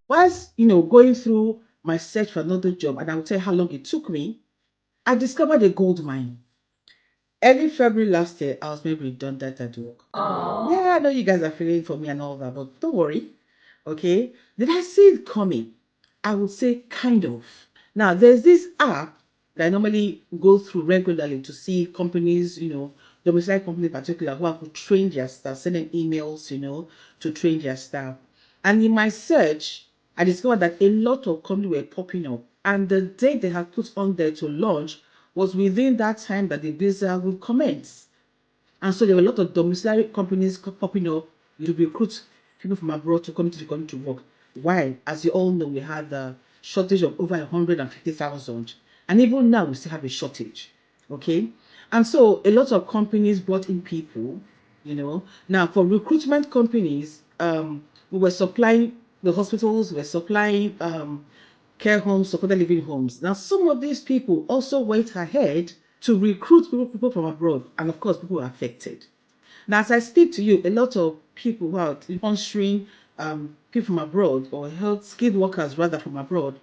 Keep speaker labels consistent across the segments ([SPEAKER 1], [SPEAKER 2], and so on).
[SPEAKER 1] Whilst, going through my search for another job, and I will tell you how long it took me, I discovered a gold mine. Early February last year, I was made redundant at work. Yeah, I know you guys are feeling for me and all that, but don't worry. Okay. Did I see it coming? I would say kind of. Now, there's this app that I normally go through regularly to see companies, domicile company in particular, who have to train their staff, sending emails, to train their staff. And in my search, I discovered that a lot of companies were popping up. And the date they had put on there to launch was within that time that the visa will commence. And so there were a lot of domiciliary companies popping up to recruit people from abroad to come to the country to work. Why? As you all know, we had a shortage of over 150,000. And even now, we still have a shortage. Okay? And so a lot of companies brought in people. Now, for recruitment companies, we were supplying the hospitals, we were supplying care homes, supported living homes. Now, some of these people also went ahead to recruit people from abroad, and of course, people were affected. Now, as I speak to you, a lot of people who are sponsoring people from abroad or health skilled workers rather from abroad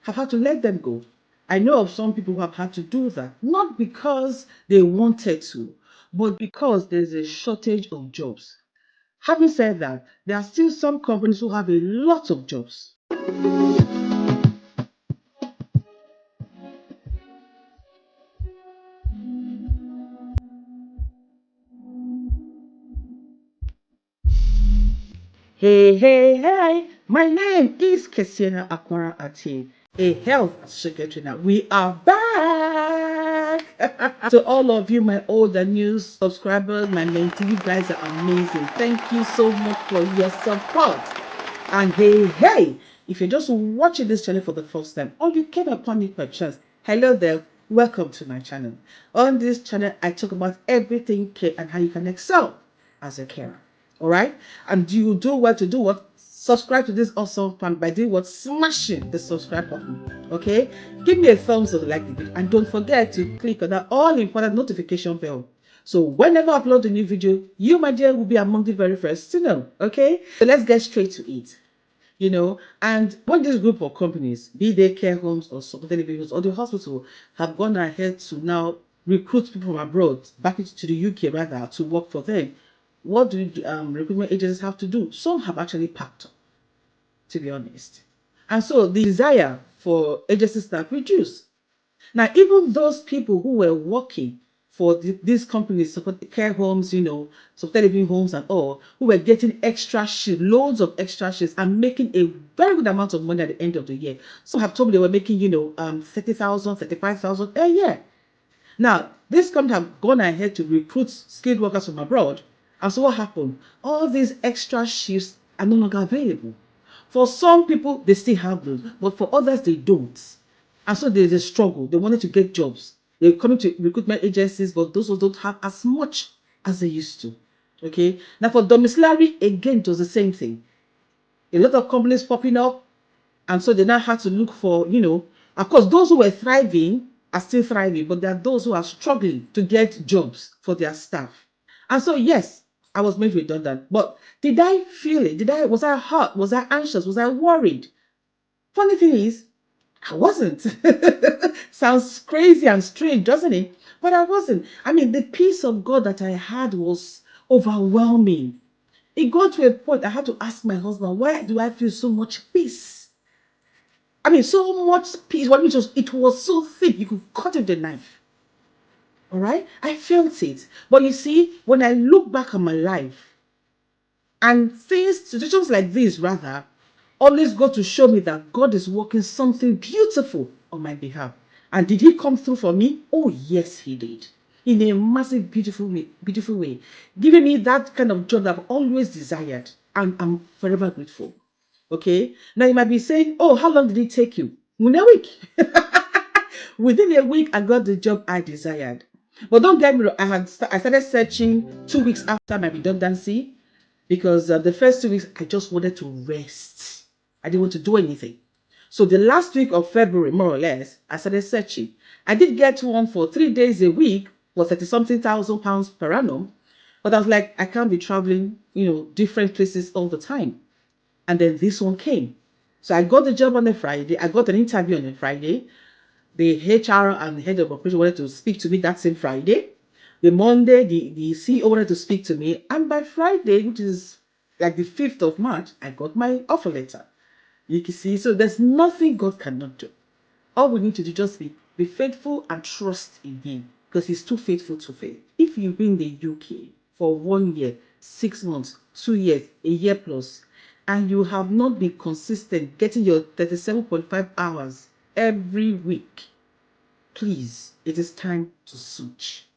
[SPEAKER 1] have had to let them go. I know of some people who have had to do that, not because they wanted to, but because there's a shortage of jobs. Having said that, there are still some companies who have a lot of jobs. Hey, hey, hey, my name is Kesienaakwaraatie, a health secretary. Now we are back. To all of you, my old and new subscribers, my mentee, you guys are amazing. Thank you so much for your support. And hey, hey, if you're just watching this channel for the first time or you came upon it by chance, hello there, welcome to my channel. On this channel, I talk about everything care and how you can excel as a carer. All right, and you do well to do what? Subscribe to this awesome fan by doing what? Smashing the subscribe button. Okay, give me a thumbs up, like the video, and don't forget to click on that all important notification bell. So whenever I upload a new video, you, my dear, will be among the very first to know. Okay, so let's get straight to it. And when this group of companies, be they care homes or supported living homes or the hospital, have gone ahead to now recruit people from abroad back into the UK rather to work for them, what do recruitment agencies have to do? Some have actually packed up, to be honest. And so the desire for agency staff reduced. Now, even those people who were working for these companies, support care homes, supported living homes and all, who were getting extra shifts, loads of extra shifts, and making a very good amount of money at the end of the year. Some have told me they were making, 30,000, 35,000 a year. Now, this company have gone ahead to recruit skilled workers from abroad. And so what happened? All these extra shifts are no longer available. For some people, they still have those, but for others, they don't. And so there's a struggle. They wanted to get jobs. They're coming to recruitment agencies, but those who don't have as much as they used to. Okay. Now for domiciliary, again, it was the same thing. A lot of companies popping up, and so they now had to look for, of course, those who were thriving are still thriving, but there are those who are struggling to get jobs for their staff. And so, yes, I was made redundant. But did I feel it? Was I hurt? Was I anxious? Was I worried? Funny thing is, I wasn't. Sounds crazy and strange, doesn't it? But I wasn't. I mean, the peace of God that I had was overwhelming. It got to a point I had to ask my husband, why do I feel so much peace? I mean, so much peace. What it was so thick, you could cut it with a knife. All right? I felt it. But you see, when I look back on my life, and situations like this, rather, always go to show me that God is working something beautiful on my behalf. And did He come through for me? Oh, yes, He did. In a massive, beautiful way. Giving me that kind of job that I've always desired. And I'm forever grateful. Okay? Now you might be saying, oh, how long did it take you? Within a week. Within a week, I got the job I desired. But don't get me wrong, I started searching 2 weeks after my redundancy because the first 2 weeks I just wanted to rest. I didn't want to do anything. So the last week of February, more or less, I started searching. I did get one for 3 days a week for 30 something thousand pounds per annum. But I was like, I can't be traveling, different places all the time. And then this one came. So I got the job on a Friday. I got an interview on a Friday. The HR and the head of operation wanted to speak to me that same Friday. The Monday, the CEO wanted to speak to me. And by Friday, which is like the 5th of March, I got my offer letter. You can see, so there's nothing God cannot do. All we need to do just be faithful and trust in Him because He's too faithful to fail. If you've been in the UK for 1 year, 6 months, 2 years, a year plus, and you have not been consistent getting your 37.5 hours every week, please, it is time to switch.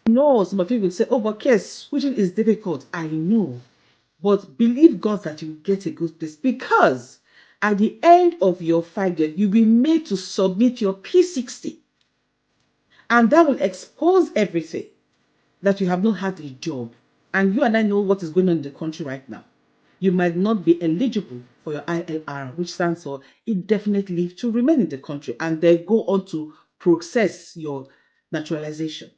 [SPEAKER 1] No, some of you will say, oh, but yes, switching is difficult. I know. But believe God that you will get a good place because at the end of your 5 years, you'll be made to submit your P60. And that will expose everything that you have not had a job. And you and I know what is going on in the country right now. You might not be eligible for your ILR, which stands for indefinite leave to remain in the country, and then go on to process your naturalization.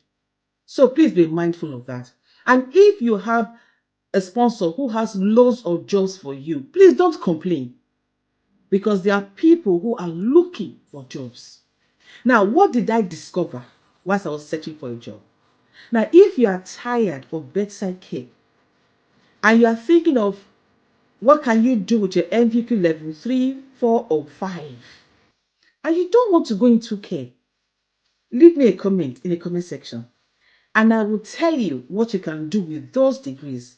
[SPEAKER 1] So please be mindful of that. And if you have a sponsor who has loads of jobs for you, please don't complain because there are people who are looking for jobs. Now, what did I discover whilst I was searching for a job? Now, if you are tired of bedside care and you are thinking of what can you do with your MVQ level 3, 4, or 5, and you don't want to go into care, leave me a comment in the comment section and I will tell you what you can do with those degrees